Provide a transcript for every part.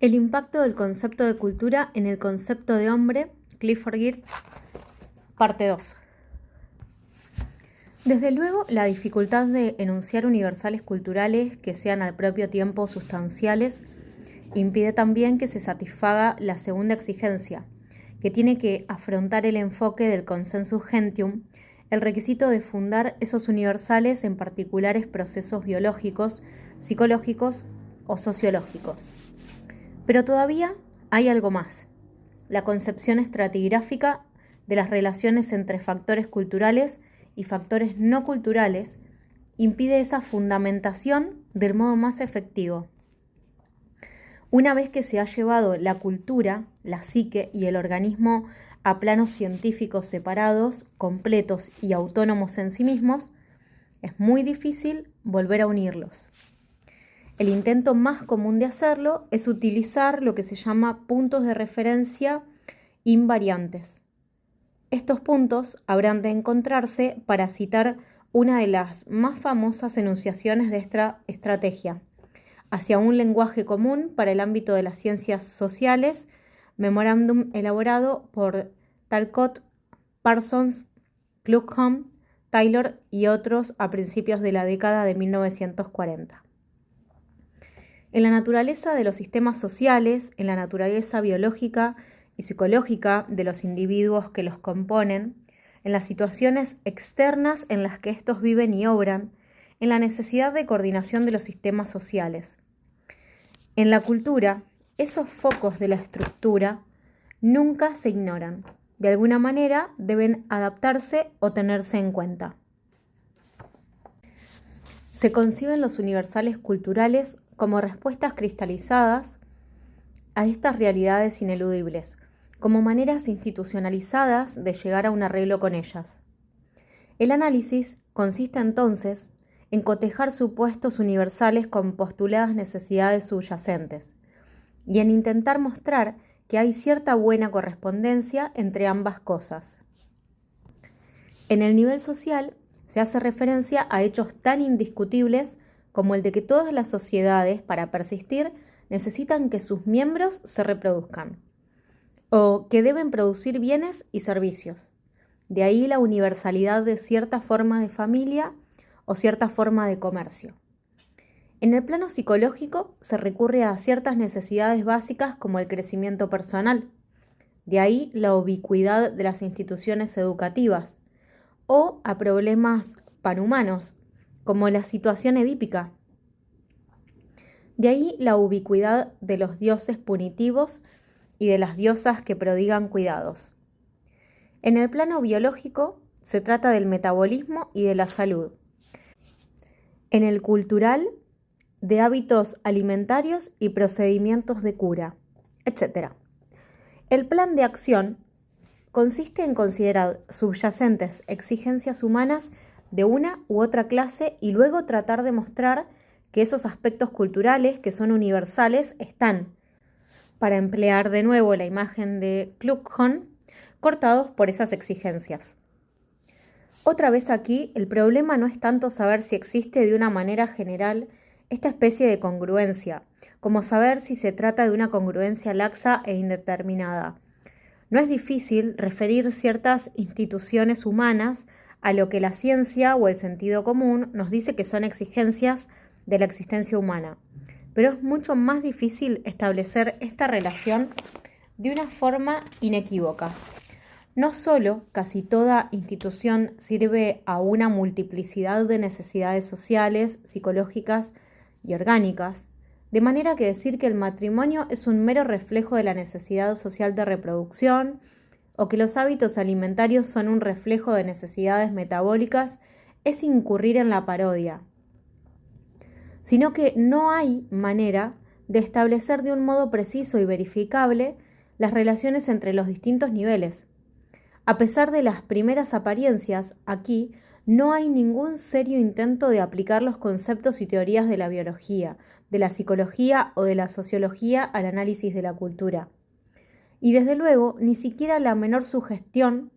El impacto del concepto de cultura en el concepto de hombre, Clifford Geertz, parte 2. Desde luego, la dificultad de enunciar universales culturales que sean al propio tiempo sustanciales impide también que se satisfaga la segunda exigencia, que tiene que afrontar el enfoque del consensus gentium, el requisito de fundar esos universales en particulares procesos biológicos, psicológicos o sociológicos. Pero todavía hay algo más, la concepción estratigráfica de las relaciones entre factores culturales y factores no culturales impide esa fundamentación del modo más efectivo. Una vez que se ha llevado la cultura, la psique y el organismo a planos científicos separados, completos y autónomos en sí mismos, es muy difícil volver a unirlos. El intento más común de hacerlo es utilizar lo que se llama puntos de referencia invariantes. Estos puntos habrán de encontrarse para citar una de las más famosas enunciaciones de esta estrategia, hacia un lenguaje común para el ámbito de las ciencias sociales, memorándum elaborado por Talcott, Parsons, Kluckhohn, Taylor y otros a principios de la década de 1940. En la naturaleza de los sistemas sociales, en la naturaleza biológica y psicológica de los individuos que los componen, en las situaciones externas en las que estos viven y obran, en la necesidad de coordinación de los sistemas sociales. En la cultura, esos focos de la estructura nunca se ignoran. De alguna manera deben adaptarse o tenerse en cuenta. Se conciben los universales culturales como respuestas cristalizadas a estas realidades ineludibles, como maneras institucionalizadas de llegar a un arreglo con ellas. El análisis consiste entonces en cotejar supuestos universales con postuladas necesidades subyacentes y en intentar mostrar que hay cierta buena correspondencia entre ambas cosas. En el nivel social se hace referencia a hechos tan indiscutibles como el de que todas las sociedades, para persistir, necesitan que sus miembros se reproduzcan, o que deben producir bienes y servicios. De ahí la universalidad de cierta forma de familia o cierta forma de comercio. En el plano psicológico se recurre a ciertas necesidades básicas como el crecimiento personal. De ahí la ubicuidad de las instituciones educativas, o a problemas panhumanos, como la situación edípica. De ahí la ubicuidad de los dioses punitivos y de las diosas que prodigan cuidados. En el plano biológico se trata del metabolismo y de la salud. En el cultural, de hábitos alimentarios y procedimientos de cura, etc. El plan de acción consiste en considerar subyacentes exigencias humanas de una u otra clase y luego tratar de mostrar que esos aspectos culturales que son universales están, para emplear de nuevo la imagen de Kluckhohn, cortados por esas exigencias. Otra vez aquí, el problema no es tanto saber si existe de una manera general esta especie de congruencia, como saber si se trata de una congruencia laxa e indeterminada. No es difícil referir ciertas instituciones humanas a lo que la ciencia o el sentido común nos dice que son exigencias de la existencia humana, pero es mucho más difícil establecer esta relación de una forma inequívoca. No solo casi toda institución sirve a una multiplicidad de necesidades sociales, psicológicas y orgánicas, de manera que decir que el matrimonio es un mero reflejo de la necesidad social de reproducción o que los hábitos alimentarios son un reflejo de necesidades metabólicas es incurrir en la parodia, sino que no hay manera de establecer de un modo preciso y verificable las relaciones entre los distintos niveles. A pesar de las primeras apariencias, aquí no hay ningún serio intento de aplicar los conceptos y teorías de la biología, de la psicología o de la sociología al análisis de la cultura. Y desde luego, ni siquiera la menor sugestión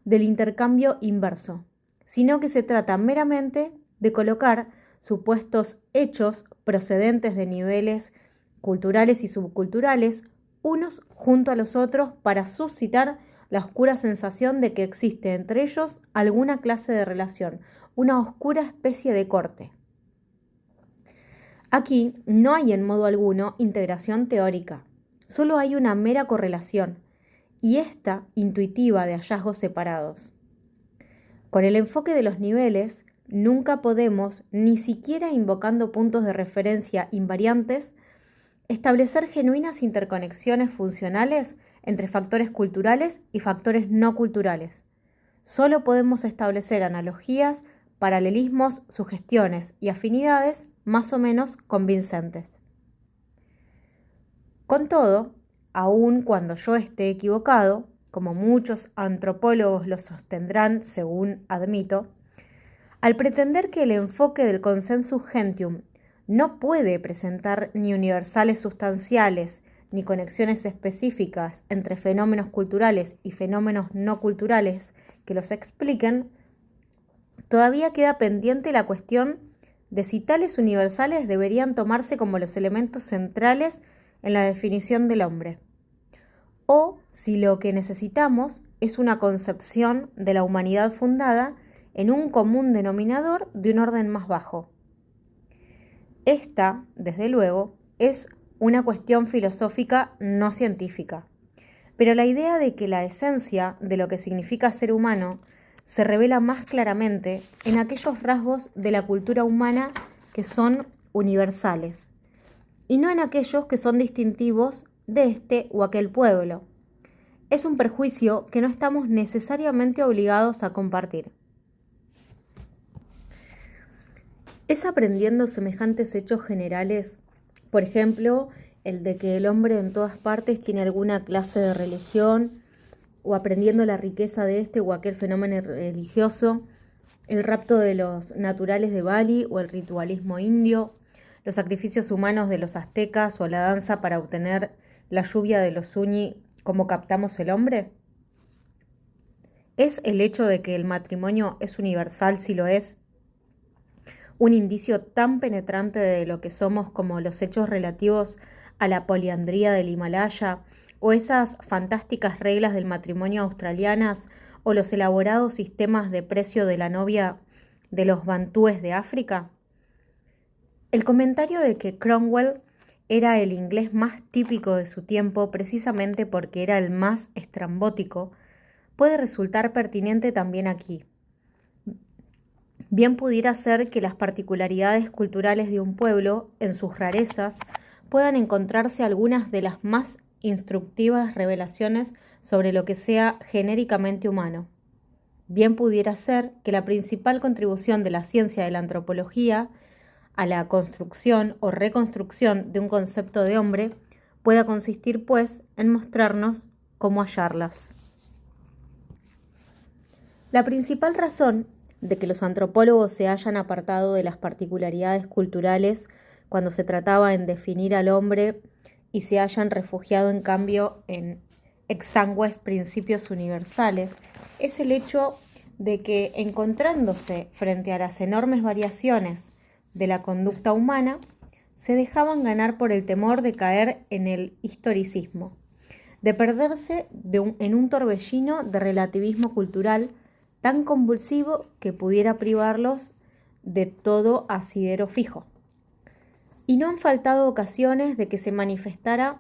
del intercambio inverso, sino que se trata meramente de colocar supuestos hechos procedentes de niveles culturales y subculturales, unos junto a los otros para suscitar la oscura sensación de que existe entre ellos alguna clase de relación, una oscura especie de corte. Aquí no hay en modo alguno integración teórica, solo hay una mera correlación, y esta intuitiva de hallazgos separados. Con el enfoque de los niveles, nunca podemos, ni siquiera invocando puntos de referencia invariantes, establecer genuinas interconexiones funcionales entre factores culturales y factores no culturales. Solo podemos establecer analogías, paralelismos, sugestiones y afinidades más o menos convincentes. Con todo, aun cuando yo esté equivocado, como muchos antropólogos lo sostendrán según admito, al pretender que el enfoque del consensus gentium no puede presentar ni universales sustanciales ni conexiones específicas entre fenómenos culturales y fenómenos no culturales que los expliquen, todavía queda pendiente la cuestión de si tales universales deberían tomarse como los elementos centrales en la definición del hombre, o si lo que necesitamos es una concepción de la humanidad fundada en un común denominador de un orden más bajo. Esta, desde luego, es una cuestión filosófica no científica, pero la idea de que la esencia de lo que significa ser humano se revela más claramente en aquellos rasgos de la cultura humana que son universales, y no en aquellos que son distintivos de este o aquel pueblo. Es un perjuicio que no estamos necesariamente obligados a compartir. Es aprendiendo semejantes hechos generales, por ejemplo, el de que el hombre en todas partes tiene alguna clase de religión, o aprendiendo la riqueza de este o aquel fenómeno religioso, el rapto de los naturales de Bali o el ritualismo indio, los sacrificios humanos de los aztecas o la danza para obtener la lluvia de los Zuni, como captamos el hombre. ¿Es el hecho de que el matrimonio es universal, si lo es, un indicio tan penetrante de lo que somos como los hechos relativos a la poliandría del Himalaya, o esas fantásticas reglas del matrimonio australianas, o los elaborados sistemas de precio de la novia de los bantúes de África? El comentario de que Cromwell era el inglés más típico de su tiempo precisamente porque era el más estrambótico, puede resultar pertinente también aquí. Bien pudiera ser que las particularidades culturales de un pueblo, en sus rarezas, puedan encontrarse algunas de las más instructivas revelaciones sobre lo que sea genéricamente humano. Bien pudiera ser que la principal contribución de la ciencia de la antropología a la construcción o reconstrucción de un concepto de hombre pueda consistir, pues, en mostrarnos cómo hallarlas. La principal razón de que los antropólogos se hayan apartado de las particularidades culturales cuando se trataba en definir al hombre y se hayan refugiado en cambio en exangües principios universales es el hecho de que, encontrándose frente a las enormes variaciones de la conducta humana, se dejaban ganar por el temor de caer en el historicismo, de perderse en un torbellino de relativismo cultural tan convulsivo que pudiera privarlos de todo asidero fijo. Y no han faltado ocasiones de que se manifestara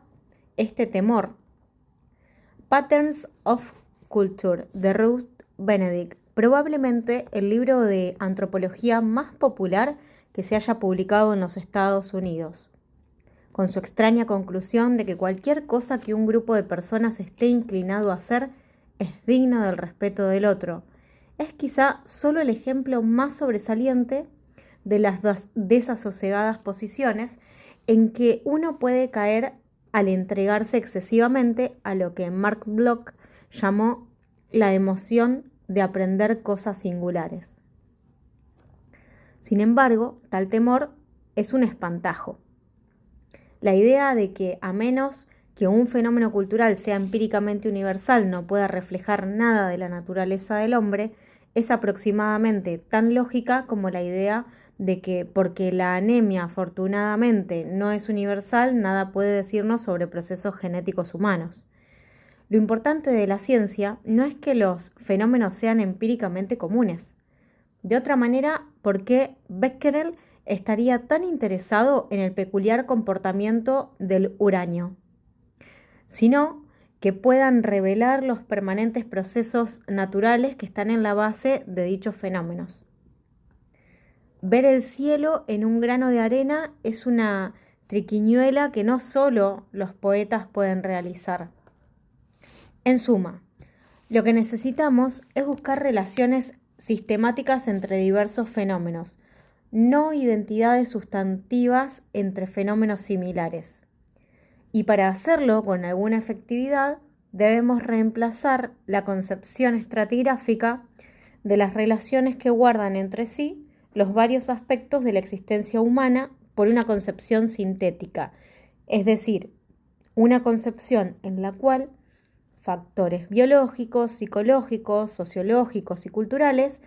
este temor. Patterns of Culture, de Ruth Benedict, probablemente el libro de antropología más popular que se haya publicado en los Estados Unidos, con su extraña conclusión de que cualquier cosa que un grupo de personas esté inclinado a hacer es digna del respeto del otro. Es quizá solo el ejemplo más sobresaliente de las desasosegadas posiciones en que uno puede caer al entregarse excesivamente a lo que Mark Bloch llamó la emoción de aprender cosas singulares. Sin embargo, tal temor es un espantajo. La idea de que, a menos que un fenómeno cultural sea empíricamente universal, no pueda reflejar nada de la naturaleza del hombre, es aproximadamente tan lógica como la idea de que porque la anemia afortunadamente no es universal, nada puede decirnos sobre procesos genéticos humanos. Lo importante de la ciencia no es que los fenómenos sean empíricamente comunes. De otra manera, ¿por qué Becquerel estaría tan interesado en el peculiar comportamiento del uranio? Sino que puedan revelar los permanentes procesos naturales que están en la base de dichos fenómenos. Ver el cielo en un grano de arena es una triquiñuela que no solo los poetas pueden realizar. En suma, lo que necesitamos es buscar relaciones sistemáticas entre diversos fenómenos, no identidades sustantivas entre fenómenos similares. Y para hacerlo con alguna efectividad, debemos reemplazar la concepción estratigráfica de las relaciones que guardan entre sí los varios aspectos de la existencia humana por una concepción sintética, es decir, una concepción en la cual factores biológicos, psicológicos, sociológicos y culturales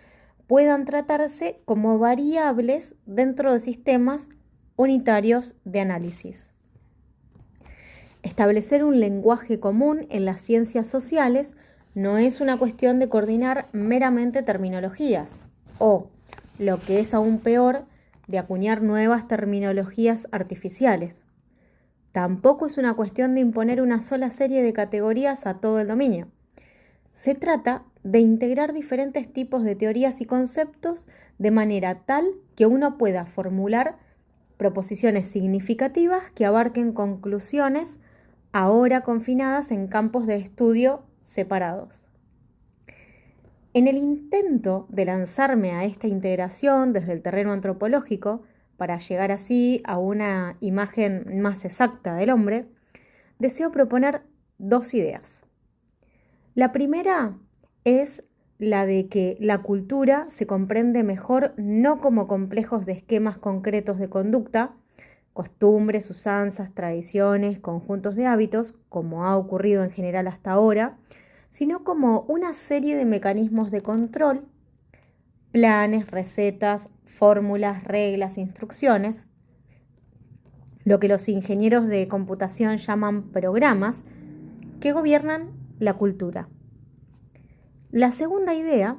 puedan tratarse como variables dentro de sistemas unitarios de análisis. Establecer un lenguaje común en las ciencias sociales no es una cuestión de coordinar meramente terminologías o, lo que es aún peor, de acuñar nuevas terminologías artificiales. Tampoco es una cuestión de imponer una sola serie de categorías a todo el dominio. Se trata de integrar diferentes tipos de teorías y conceptos de manera tal que uno pueda formular proposiciones significativas que abarquen conclusiones ahora confinadas en campos de estudio separados. En el intento de lanzarme a esta integración desde el terreno antropológico, para llegar así a una imagen más exacta del hombre, deseo proponer dos ideas. La primera es la de que la cultura se comprende mejor no como complejos de esquemas concretos de conducta, costumbres, usanzas, tradiciones, conjuntos de hábitos, como ha ocurrido en general hasta ahora, sino como una serie de mecanismos de control, planes, recetas, fórmulas, reglas, instrucciones, lo que los ingenieros de computación llaman programas, que gobiernan la cultura. La segunda idea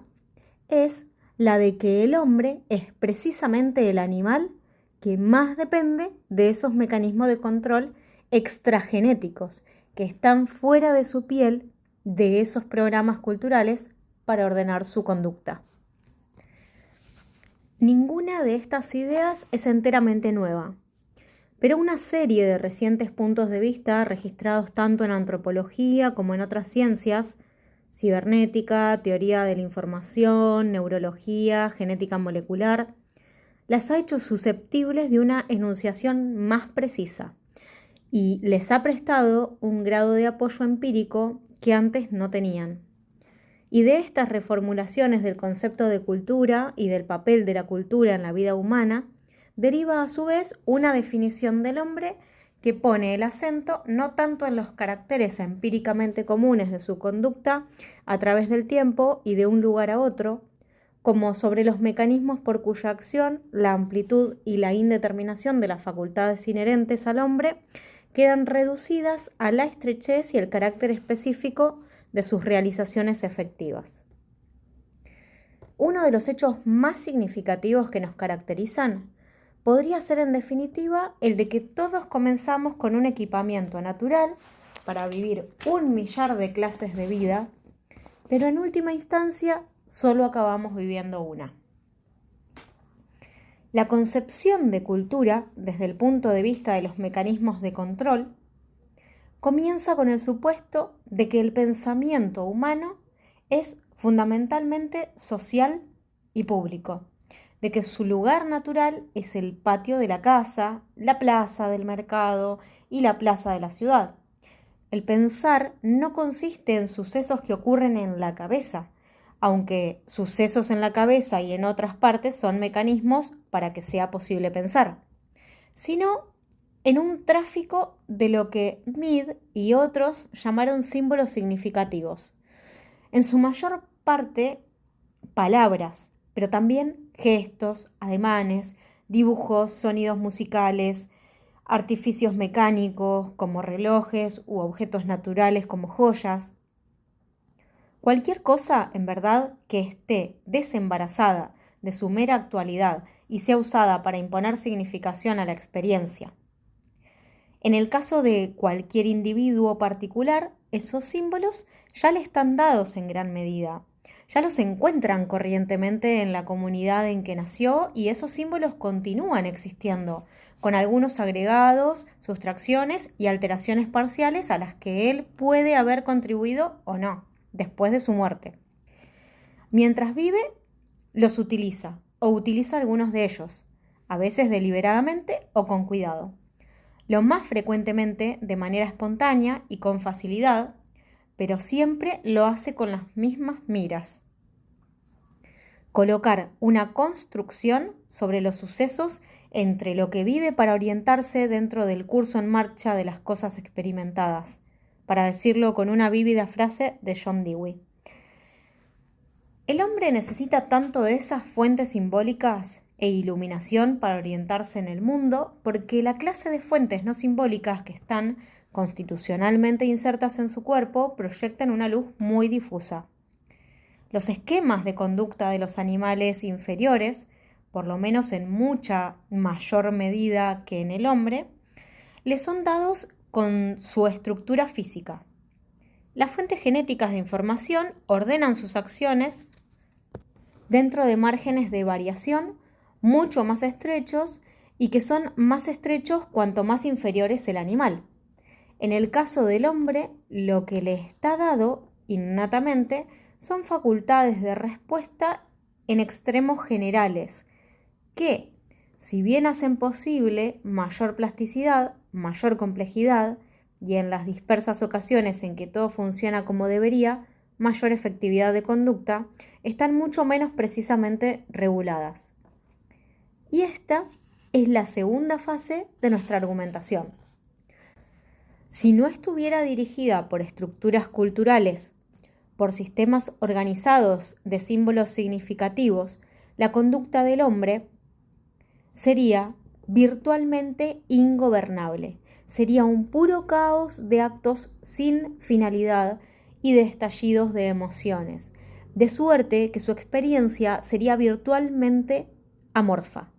es la de que el hombre es precisamente el animal que más depende de esos mecanismos de control extragenéticos que están fuera de su piel, de esos programas culturales para ordenar su conducta. Ninguna de estas ideas es enteramente nueva, pero una serie de recientes puntos de vista registrados tanto en antropología como en otras ciencias, cibernética, teoría de la información, neurología, genética molecular, las ha hecho susceptibles de una enunciación más precisa y les ha prestado un grado de apoyo empírico que antes no tenían. Y de estas reformulaciones del concepto de cultura y del papel de la cultura en la vida humana, deriva a su vez una definición del hombre que pone el acento no tanto en los caracteres empíricamente comunes de su conducta a través del tiempo y de un lugar a otro, como sobre los mecanismos por cuya acción la amplitud y la indeterminación de las facultades inherentes al hombre quedan reducidas a la estrechez y el carácter específico de sus realizaciones efectivas. Uno de los hechos más significativos que nos caracterizan podría ser en definitiva el de que todos comenzamos con un equipamiento natural para vivir 1.000.000 de clases de vida, pero en última instancia solo acabamos viviendo una. La concepción de cultura, desde el punto de vista de los mecanismos de control, comienza con el supuesto de que el pensamiento humano es fundamentalmente social y público, de que su lugar natural es el patio de la casa, la plaza del mercado y la plaza de la ciudad. El pensar no consiste en sucesos que ocurren en la cabeza, aunque sucesos en la cabeza y en otras partes son mecanismos para que sea posible pensar, sino en un tráfico de lo que Mead y otros llamaron símbolos significativos. En su mayor parte, palabras, pero también gestos, ademanes, dibujos, sonidos musicales, artificios mecánicos como relojes u objetos naturales como joyas. Cualquier cosa, en verdad, que esté desembarazada de su mera actualidad y sea usada para imponer significación a la experiencia. En el caso de cualquier individuo particular, esos símbolos ya le están dados en gran medida. Ya los encuentran corrientemente en la comunidad en que nació y esos símbolos continúan existiendo, con algunos agregados, sustracciones y alteraciones parciales a las que él puede haber contribuido o no, después de su muerte. Mientras vive, los utiliza o utiliza algunos de ellos, a veces deliberadamente o con cuidado. Lo más frecuentemente de manera espontánea y con facilidad, pero siempre lo hace con las mismas miras. Colocar una construcción sobre los sucesos entre lo que vive para orientarse dentro del curso en marcha de las cosas experimentadas, para decirlo con una vívida frase de John Dewey. El hombre necesita tanto de esas fuentes simbólicas e iluminación para orientarse en el mundo, porque la clase de fuentes no simbólicas que están constitucionalmente insertas en su cuerpo proyectan una luz muy difusa. Los esquemas de conducta de los animales inferiores, por lo menos en mucha mayor medida que en el hombre, les son dados con su estructura física. Las fuentes genéticas de información ordenan sus acciones dentro de márgenes de variación mucho más estrechos y que son más estrechos cuanto más inferior es el animal. En el caso del hombre, lo que le está dado innatamente son facultades de respuesta en extremos generales, que, si bien hacen posible mayor plasticidad, mayor complejidad, y en las dispersas ocasiones en que todo funciona como debería, mayor efectividad de conducta, están mucho menos precisamente reguladas. Y esta es la segunda fase de nuestra argumentación. Si no estuviera dirigida por estructuras culturales, por sistemas organizados de símbolos significativos, la conducta del hombre sería virtualmente ingobernable. Sería un puro caos de actos sin finalidad y de estallidos de emociones, de suerte que su experiencia sería virtualmente amorfa.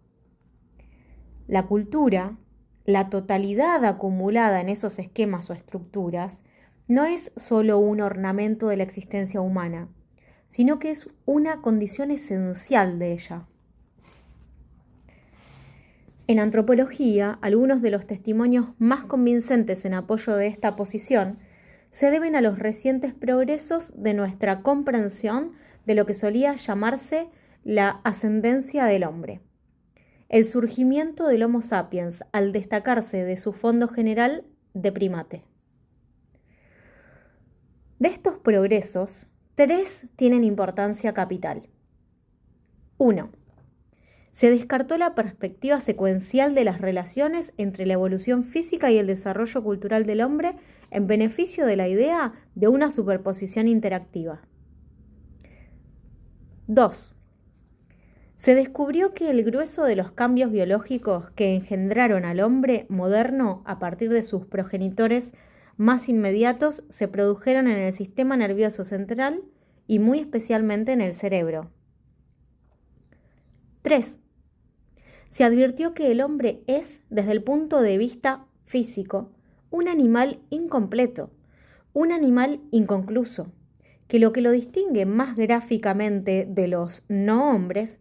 La cultura, la totalidad acumulada en esos esquemas o estructuras, no es solo un ornamento de la existencia humana, sino que es una condición esencial de ella. En antropología, algunos de los testimonios más convincentes en apoyo de esta posición se deben a los recientes progresos de nuestra comprensión de lo que solía llamarse la ascendencia del hombre. El surgimiento del Homo sapiens al destacarse de su fondo general de primate. De estos progresos, 3 tienen importancia capital. 1. Se descartó la perspectiva secuencial de las relaciones entre la evolución física y el desarrollo cultural del hombre en beneficio de la idea de una superposición interactiva. 2. Se descubrió que el grueso de los cambios biológicos que engendraron al hombre moderno a partir de sus progenitores más inmediatos se produjeron en el sistema nervioso central y muy especialmente en el cerebro. 3. Se advirtió que el hombre es, desde el punto de vista físico, un animal incompleto, un animal inconcluso, que lo que lo distingue más gráficamente de los no hombres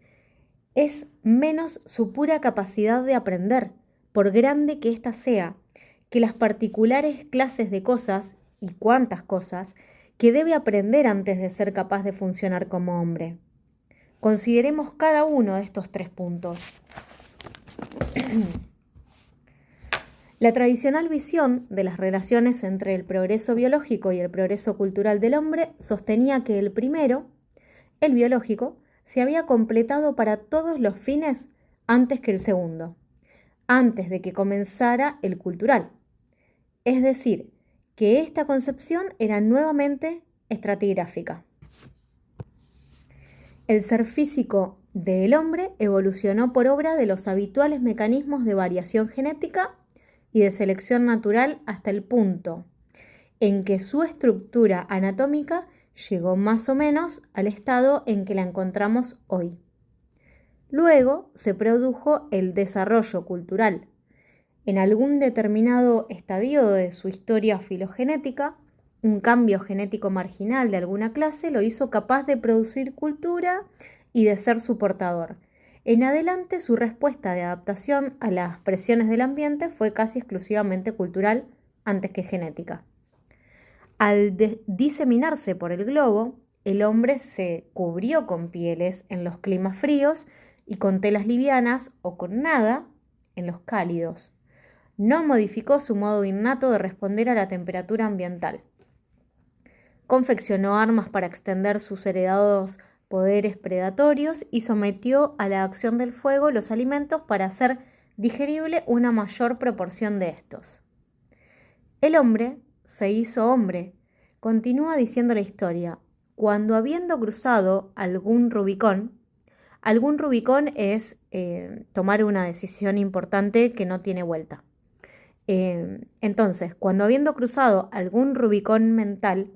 es menos su pura capacidad de aprender, por grande que ésta sea, que las particulares clases de cosas, y cuántas cosas, que debe aprender antes de ser capaz de funcionar como hombre. Consideremos cada uno de estos 3 puntos. La tradicional visión de las relaciones entre el progreso biológico y el progreso cultural del hombre sostenía que el primero, el biológico, se había completado para todos los fines antes que el segundo, antes de que comenzara el cultural. Es decir, que esta concepción era nuevamente estratigráfica. El ser físico del hombre evolucionó por obra de los habituales mecanismos de variación genética y de selección natural hasta el punto en que su estructura anatómica llegó más o menos al estado en que la encontramos hoy. Luego se produjo el desarrollo cultural. En algún determinado estadio de su historia filogenética, un cambio genético marginal de alguna clase lo hizo capaz de producir cultura y de ser su portador. En adelante, su respuesta de adaptación a las presiones del ambiente fue casi exclusivamente cultural antes que genética. Al diseminarse por el globo, el hombre se cubrió con pieles en los climas fríos y con telas livianas o con nada en los cálidos. No modificó su modo innato de responder a la temperatura ambiental. Confeccionó armas para extender sus heredados poderes predatorios y sometió a la acción del fuego los alimentos para hacer digerible una mayor proporción de estos. El hombre se hizo hombre, continúa diciendo la historia, cuando habiendo cruzado algún Rubicón es tomar una decisión importante que no tiene vuelta. Entonces, cuando habiendo cruzado algún Rubicón mental,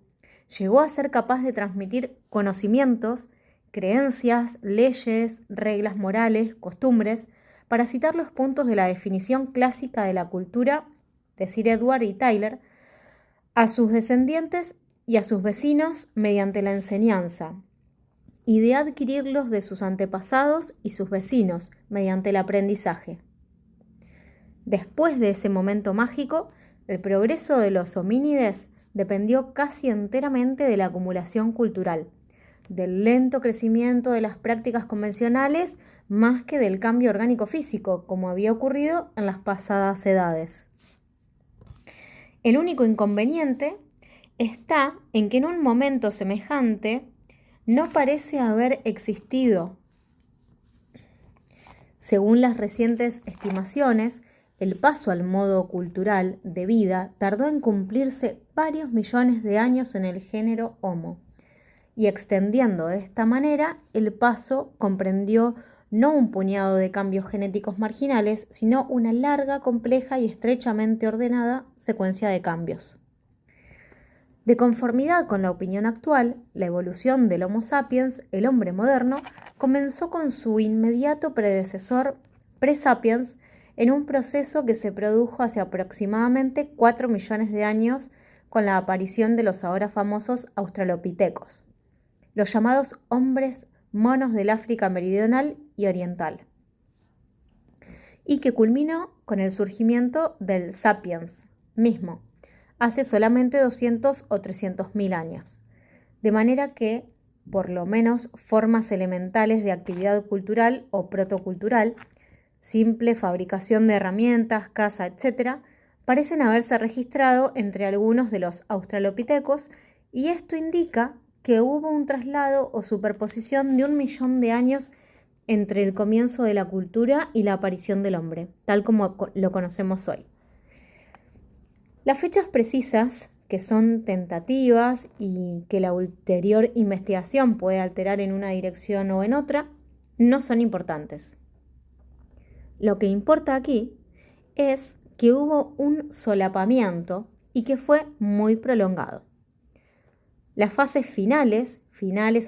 llegó a ser capaz de transmitir conocimientos, creencias, leyes, reglas morales, costumbres, para citar los puntos de la definición clásica de la cultura de Sir Edward y Tyler, a sus descendientes y a sus vecinos mediante la enseñanza, y de adquirirlos de sus antepasados y sus vecinos mediante el aprendizaje. Después de ese momento mágico, el progreso de los homínides dependió casi enteramente de la acumulación cultural, del lento crecimiento de las prácticas convencionales más que del cambio orgánico físico, como había ocurrido en las pasadas edades. El único inconveniente está en que en un momento semejante no parece haber existido. Según las recientes estimaciones, el paso al modo cultural de vida tardó en cumplirse varios millones de años en el género Homo, y extendiendo de esta manera, el paso comprendió no un puñado de cambios genéticos marginales, sino una larga, compleja y estrechamente ordenada secuencia de cambios. De conformidad con la opinión actual, la evolución del Homo sapiens, el hombre moderno, comenzó con su inmediato predecesor pre-sapiens en un proceso que se produjo hace aproximadamente 4 millones de años con la aparición de los ahora famosos australopitecos, los llamados hombres monos del África meridional y oriental, y que culminó con el surgimiento del sapiens mismo, hace solamente 200 o 300.000 años, de manera que, por lo menos, formas elementales de actividad cultural o protocultural, simple fabricación de herramientas, caza, etc., parecen haberse registrado entre algunos de los australopitecos, y esto indica que hubo un traslado o superposición de 1 millón de años entre el comienzo de la cultura y la aparición del hombre, tal como lo conocemos hoy. Las fechas precisas, que son tentativas y que la ulterior investigación puede alterar en una dirección o en otra, no son importantes. Lo que importa aquí es que hubo un solapamiento y que fue muy prolongado. Las fases finales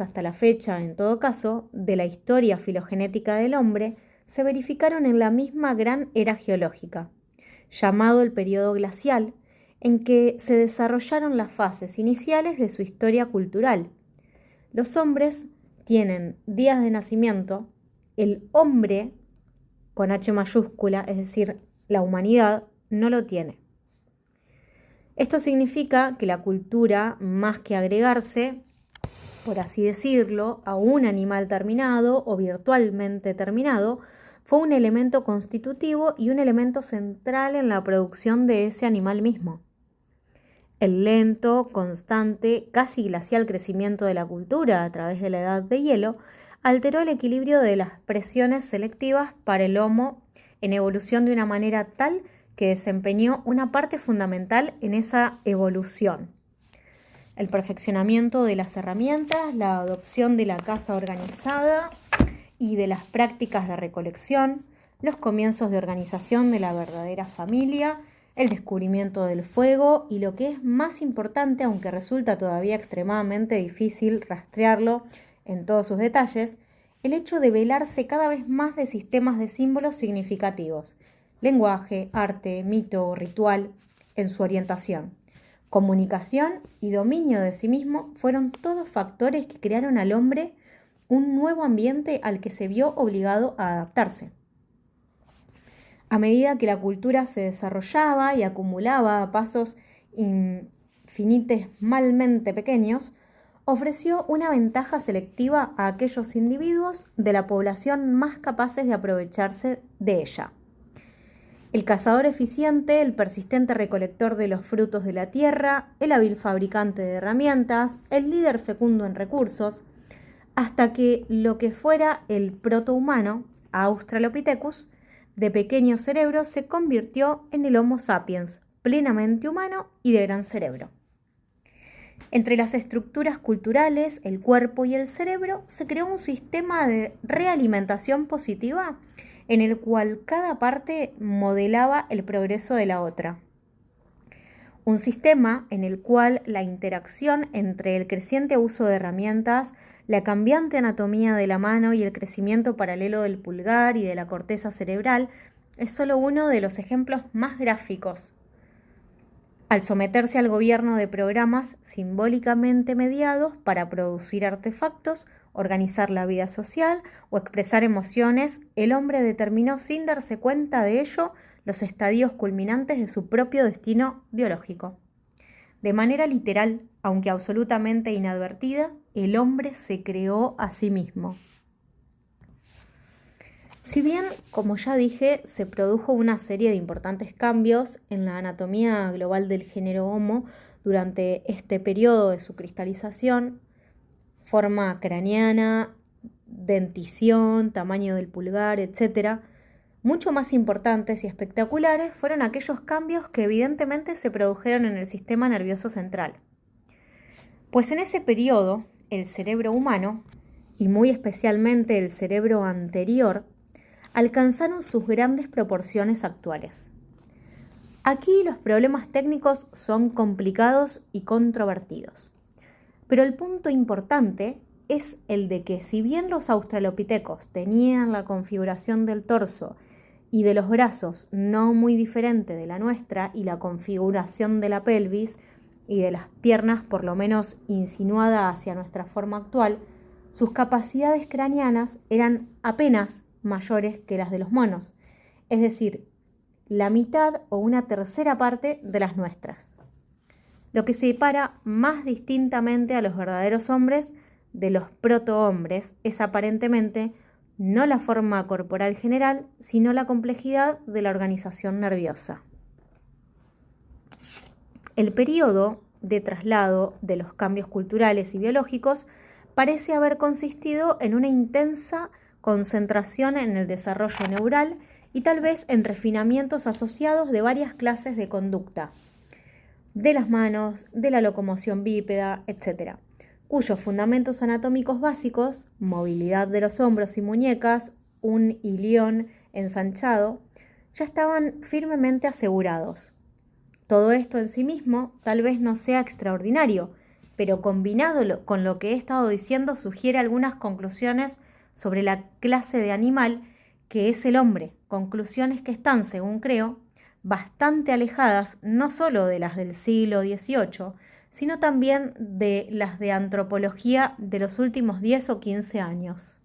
hasta la fecha, en todo caso, de la historia filogenética del hombre, se verificaron en la misma gran era geológica, llamado el período glacial, en que se desarrollaron las fases iniciales de su historia cultural. Los hombres tienen días de nacimiento, el hombre, con H mayúscula, es decir, la humanidad, no lo tiene. Esto significa que la cultura, más que agregarse, por así decirlo, a un animal terminado o virtualmente terminado, fue un elemento constitutivo y un elemento central en la producción de ese animal mismo. El lento, constante, casi glacial crecimiento de la cultura a través de la edad de hielo alteró el equilibrio de las presiones selectivas para el Homo en evolución de una manera tal que desempeñó una parte fundamental en esa evolución. El perfeccionamiento de las herramientas, la adopción de la caza organizada y de las prácticas de recolección, los comienzos de organización de la verdadera familia, el descubrimiento del fuego y lo que es más importante, aunque resulta todavía extremadamente difícil rastrearlo en todos sus detalles, el hecho de velarse cada vez más de sistemas de símbolos significativos, lenguaje, arte, mito, ritual, en su orientación. Comunicación y dominio de sí mismo fueron todos factores que crearon al hombre un nuevo ambiente al que se vio obligado a adaptarse. A medida que la cultura se desarrollaba y acumulaba a pasos infinitesimamente pequeños, ofreció una ventaja selectiva a aquellos individuos de la población más capaces de aprovecharse de ella. El cazador eficiente, el persistente recolector de los frutos de la tierra, el hábil fabricante de herramientas, el líder fecundo en recursos, hasta que lo que fuera el protohumano, Australopithecus, de pequeño cerebro se convirtió en el Homo sapiens, plenamente humano y de gran cerebro. Entre las estructuras culturales, el cuerpo y el cerebro se creó un sistema de realimentación positiva en el cual cada parte modelaba el progreso de la otra. Un sistema en el cual la interacción entre el creciente uso de herramientas, la cambiante anatomía de la mano y el crecimiento paralelo del pulgar y de la corteza cerebral es solo uno de los ejemplos más gráficos. Al someterse al gobierno de programas simbólicamente mediados para producir artefactos, organizar la vida social o expresar emociones, el hombre determinó sin darse cuenta de ello los estadios culminantes de su propio destino biológico. De manera literal, aunque absolutamente inadvertida, el hombre se creó a sí mismo. Si bien, como ya dije, se produjo una serie de importantes cambios en la anatomía global del género Homo durante este periodo de su cristalización, forma craneana, dentición, tamaño del pulgar, etc., mucho más importantes y espectaculares fueron aquellos cambios que evidentemente se produjeron en el sistema nervioso central. Pues en ese periodo, el cerebro humano, y muy especialmente el cerebro anterior, alcanzaron sus grandes proporciones actuales. Aquí los problemas técnicos son complicados y controvertidos, pero el punto importante es el de que si bien los australopithecos tenían la configuración del torso y de los brazos no muy diferente de la nuestra y la configuración de la pelvis y de las piernas por lo menos insinuada hacia nuestra forma actual, sus capacidades craneanas eran apenas mayores que las de los monos, es decir, la mitad o una tercera parte de las nuestras. Lo que separa más distintamente a los verdaderos hombres de los protohombres es aparentemente no la forma corporal general, sino la complejidad de la organización nerviosa. El periodo de traslado de los cambios culturales y biológicos parece haber consistido en una intensa concentración en el desarrollo neural y tal vez en refinamientos asociados de varias clases de conducta, de las manos, de la locomoción bípeda, etc., cuyos fundamentos anatómicos básicos, movilidad de los hombros y muñecas, un ilión ensanchado, ya estaban firmemente asegurados. Todo esto en sí mismo tal vez no sea extraordinario, pero combinado con lo que he estado diciendo sugiere algunas conclusiones sobre la clase de animal que es el hombre, conclusiones que están, según creo, bastante alejadas no solo de las del siglo XVIII, sino también de las de antropología de los últimos 10 o 15 años.